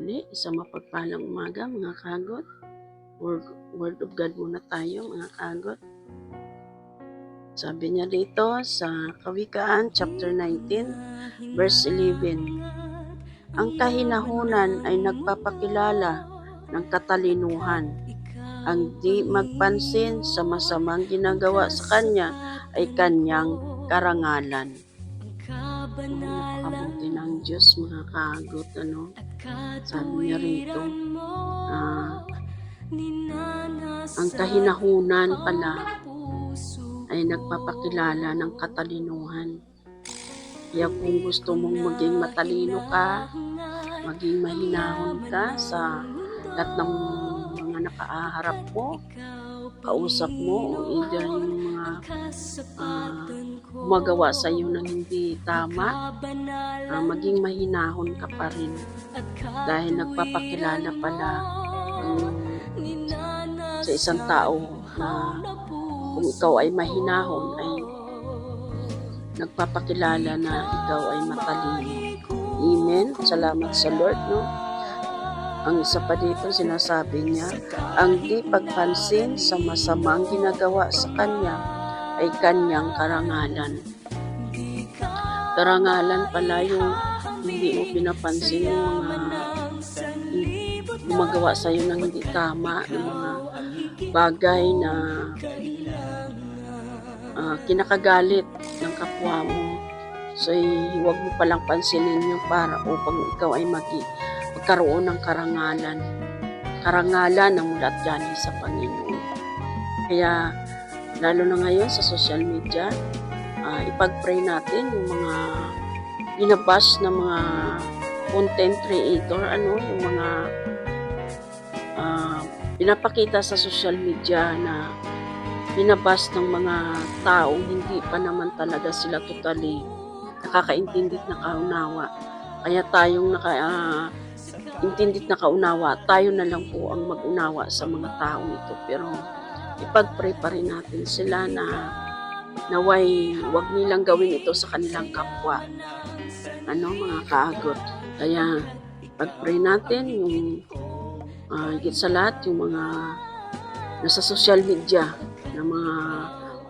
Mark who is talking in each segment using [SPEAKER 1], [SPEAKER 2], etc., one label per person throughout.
[SPEAKER 1] muli, isang mapagpalang umaga mga kagot. Word of God muna tayo mga kagot. Sabi niya dito sa Kawikaan chapter 19 verse 11, ang kahinahunan ay nagpapakilala ng katalinuhan. Ang di magpansin sa masamang ginagawa sa kanya ay kanyang karangalan. Napakabuti ng Diyos mga kagot, sabi niya rito, ang kahinahunan pala ay nagpapakilala ng katalinuhan. Kaya kung gusto mong maging matalino ka, maging mahinahon ka sa lahat ng mga nakaharap mo, kausap mo, o either yung mga gumagawa sa iyo ng hindi tama, maging mahinahon ka pa rin dahil nagpapakilala pala sa isang tao na kung ikaw ay mahinahon ay nagpapakilala na ikaw ay matalino. Amen. Salamat sa Lord, Ang isa pa dito sinasabi niya, ang di pagpansin sa masamang ginagawa sa kanya ay kanyang karangalan. Karangalan pala yung hindi mo pinapansin yung mga gumagawa sa iyo ng hindi tama, ng mga bagay na kinakagalit ng kapwa mo. So, huwag mo palang pansinin yun para upang ikaw ay magkaroon ng karangalan. Karangalan na mula galing sa Panginoon. Kaya, lalo na ngayon sa social media, ipag-pray natin yung mga binabash na mga content creator, yung mga pinapakita sa social media na binabas ng mga taong hindi pa naman talaga sila totally nakakaintindi at nakaunawa. Kaya tayong nakaintindi at nakaunawa, tayo na lang po ang mag-unawa sa mga taong ito. Pero ipag-pray pa rin natin sila na naway wag nilang gawin ito sa kanilang kapwa. Mga kaagot. Kaya pag-pray natin yung higit sa lahat yung mga nasa social media na mga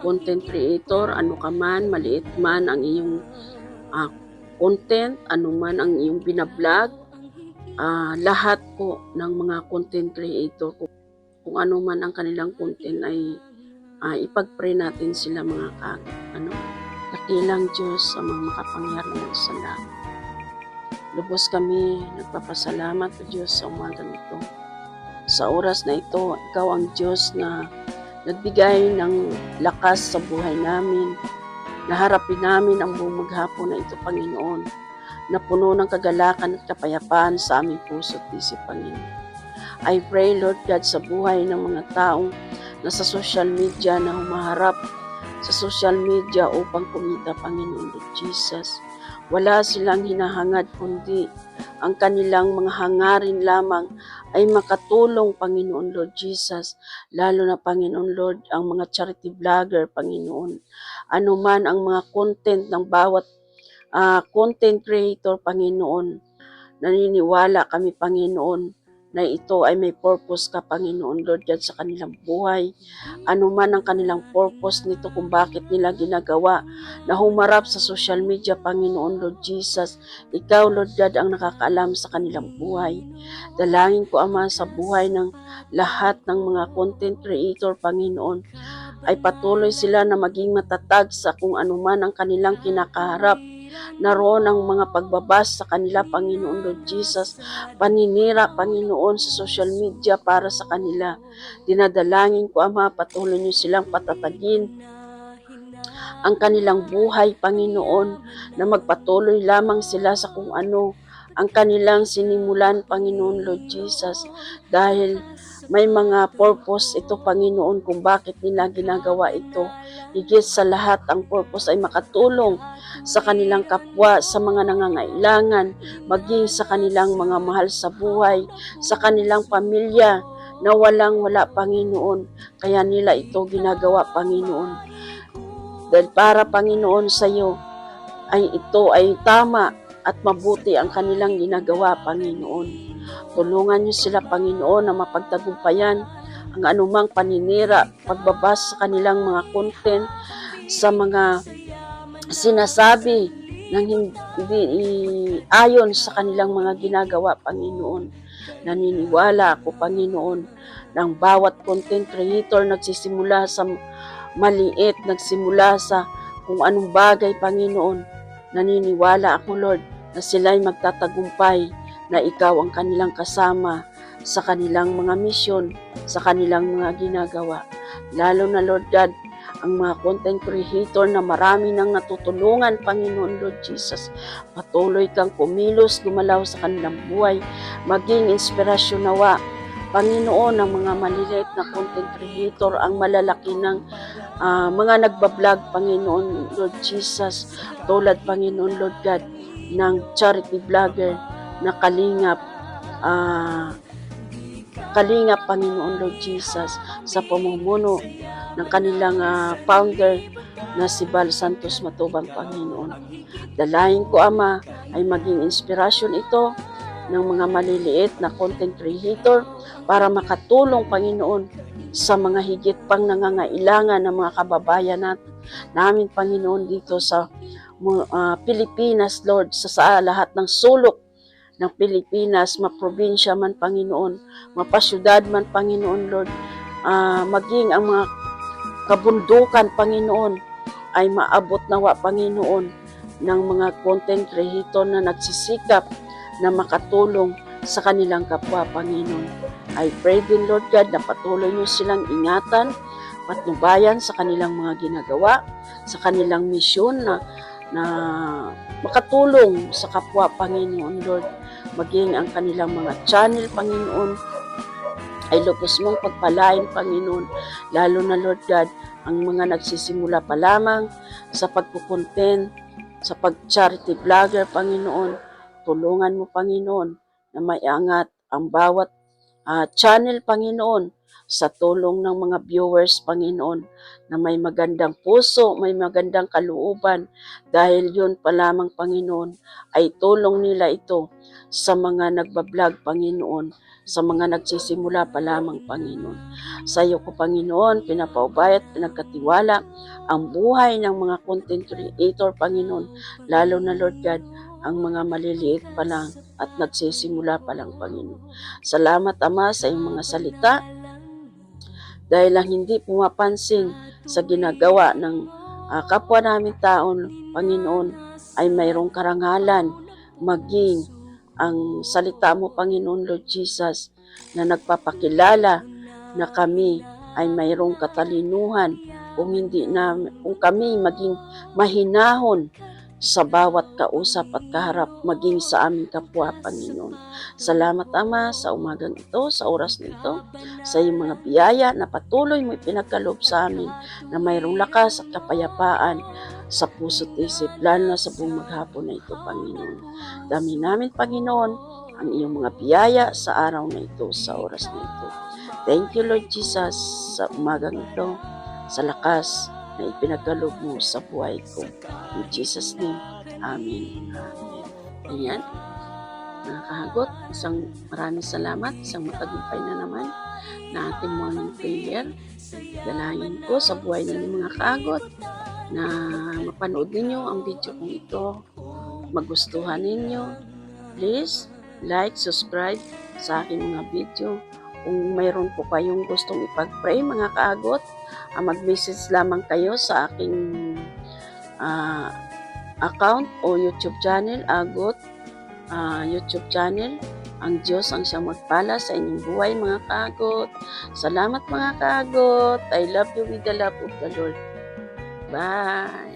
[SPEAKER 1] content creator, ano ka man, maliit man ang iyong content, ano man ang iyong binablog, lahat po ng mga content creator, kung ano man ang kanilang content ay ipag-pray natin sila mga kagot. Dakilang Diyos ang mga makapangyarihan sa lahat. Lubos kami nagpapasalamat sa Diyos sa umagang ito. Sa oras na ito, ikaw ang Diyos na nagbigay ng lakas sa buhay namin. Naharapin namin ang buong maghapon na ito, Panginoon, na puno ng kagalakan at kapayapaan sa aming puso at isip, Panginoon. I pray, Lord God, sa buhay ng mga taong nasa social media na humaharap sa social media upang kumita, Panginoon Lord Jesus. Wala silang hinahangad kundi ang kanilang mga hangarin lamang ay makatulong, Panginoon Lord Jesus. Lalo na, Panginoon Lord, ang mga charity vlogger, Panginoon. Ano man ang mga content ng bawat content creator, Panginoon. Naniniwala kami, Panginoon, na ito ay may purpose ka, Panginoon Lord God, sa kanilang buhay. Ano man ang kanilang purpose nito kung bakit nila ginagawa na humarap sa social media, Panginoon Lord Jesus. Ikaw, Lord God, ang nakakaalam sa kanilang buhay. Dalangin ko, Ama, sa buhay ng lahat ng mga content creator, Panginoon, ay patuloy sila na maging matatag sa kung ano man ang kanilang kinakaharap. Naroon ang mga pagbabas sa kanila, Panginoon Lord Jesus, paninira, Panginoon, sa social media para sa kanila. Dinadalangin ko, Ama, patuloy niyo silang patatagin ang kanilang buhay, Panginoon, na magpatuloy lamang sila sa kung ano ang kanilang sinimulan, Panginoon Lord Jesus, dahil may mga purpose ito, Panginoon, kung bakit nila ginagawa ito. Higit sa lahat, ang purpose ay makatulong sa kanilang kapwa, sa mga nangangailangan, maging sa kanilang mga mahal sa buhay, sa kanilang pamilya na walang-wala, Panginoon. Kaya nila ito ginagawa, Panginoon. Dahil para, Panginoon, sa iyo ay ito ay tama at mabuti ang kanilang ginagawa, Panginoon. Tulungan niyo sila, Panginoon, na mapagtagumpayan ang anumang paninira, pagbabasa sa kanilang mga content, sa mga sinasabi ng hindi ayon sa kanilang mga ginagawa, Panginoon. Naniniwala ako, Panginoon, ng bawat content creator nagsisimula sa maliit, nagsimula sa kung anong bagay, Panginoon. Naniniwala ako, Lord, na sila'y magtatagumpay, na ikaw ang kanilang kasama sa kanilang mga misyon, sa kanilang mga ginagawa. Lalo na, Lord God, ang mga content creator na marami nang natutulungan, Panginoon, Lord Jesus. Patuloy kang kumilos, gumalaw sa kanilang buhay, maging inspirasyon nawa, Panginoon, ng mga maliliit na content creator, ang malalaki ng mga nagbablog, Panginoon, Lord Jesus, tulad, Panginoon, Lord God, ng charity vlogger na Kalingap, Panginoon, Lord Jesus, sa pamumuno ng kanilang founder na si Bal Santos Matubang, Panginoon. Dalayan ko, Ama, ay maging inspirasyon ito ng mga maliliit na content creator para makatulong, Panginoon, sa mga higit pang nangangailangan ng mga kababayan namin, Panginoon, dito sa Pilipinas, Lord, sa lahat ng sulok ng Pilipinas, maprobinsya man, Panginoon, mapasyudad man, Panginoon, Lord, maging ang mga kabundukan, Panginoon, ay maabot nawa, Panginoon, ng mga content creator na nagsisikap na makatulong sa kanilang kapwa, Panginoon. I pray din, Lord God, na patuloy niyo silang ingatan, patnubayan sa kanilang mga ginagawa, sa kanilang misyon na makatulong sa kapwa, Panginoon, Lord. Maging ang kanilang mga channel, Panginoon, ay lubos mong pagpalain, Panginoon. Lalo na, Lord God, ang mga nagsisimula pa lamang sa pagkukontent, sa pag-charity vlogger, Panginoon. Tulungan mo, Panginoon, na maiangat ang bawat channel, Panginoon, sa tulong ng mga viewers, Panginoon, na may magandang puso, may magandang kalooban, dahil yun pa lamang, Panginoon, ay tulong nila ito sa mga nagbablog, Panginoon, sa mga nagsisimula pa lamang, Panginoon. Sa iyo ko, Panginoon, pinapaubay at pinagkatiwala ang buhay ng mga content creator, Panginoon, lalo na, Lord God, ang mga maliliit pa lang at nagsisimula pa lang, Panginoon. Salamat, Ama, sa iyong mga salita, dahil lang hindi pumapansin sa ginagawa ng kapwa namin taon, Panginoon, ay mayroong karangalan, maging ang salita mo, Panginoon, Lord Jesus, na nagpapakilala na kami ay mayroong katalinuhan, kung kami maging mahinahon sa bawat kausap at kaharap, maging sa aming kapwa, Panginoon. Salamat, Ama, sa umagang ito, sa oras na ito, sa iyong mga biyaya na patuloy mo ipinagkaloob sa amin, na mayroong lakas at kapayapaan sa puso't isip, lalo na sa buong maghapon na ito, Panginoon. Dami namin, Panginoon, ang iyong mga biyaya sa araw na ito, sa oras na ito. Thank you, Lord Jesus, sa umagang ito, sa lakas na ipinagkaloob mo sa buhay ko. In Jesus' name, Amen. Amen. Ayan, mga kahagot, maraming salamat, isang matagumpay na naman na ating morning prayer. Dalayan ko sa buhay ng mga kahagot na mapanood ninyo ang video kong ito, magustuhan ninyo. Please, like, subscribe sa aking mga video. Kung mayroon po kayong gustong ipag-pray, mga kaagot, mag-message lamang kayo sa aking account o YouTube channel, Agot YouTube channel. Ang Diyos ang siyang magpala sa inyong buhay, mga kaagot. Salamat, mga kaagot. I love you with the love of the Lord. Bye!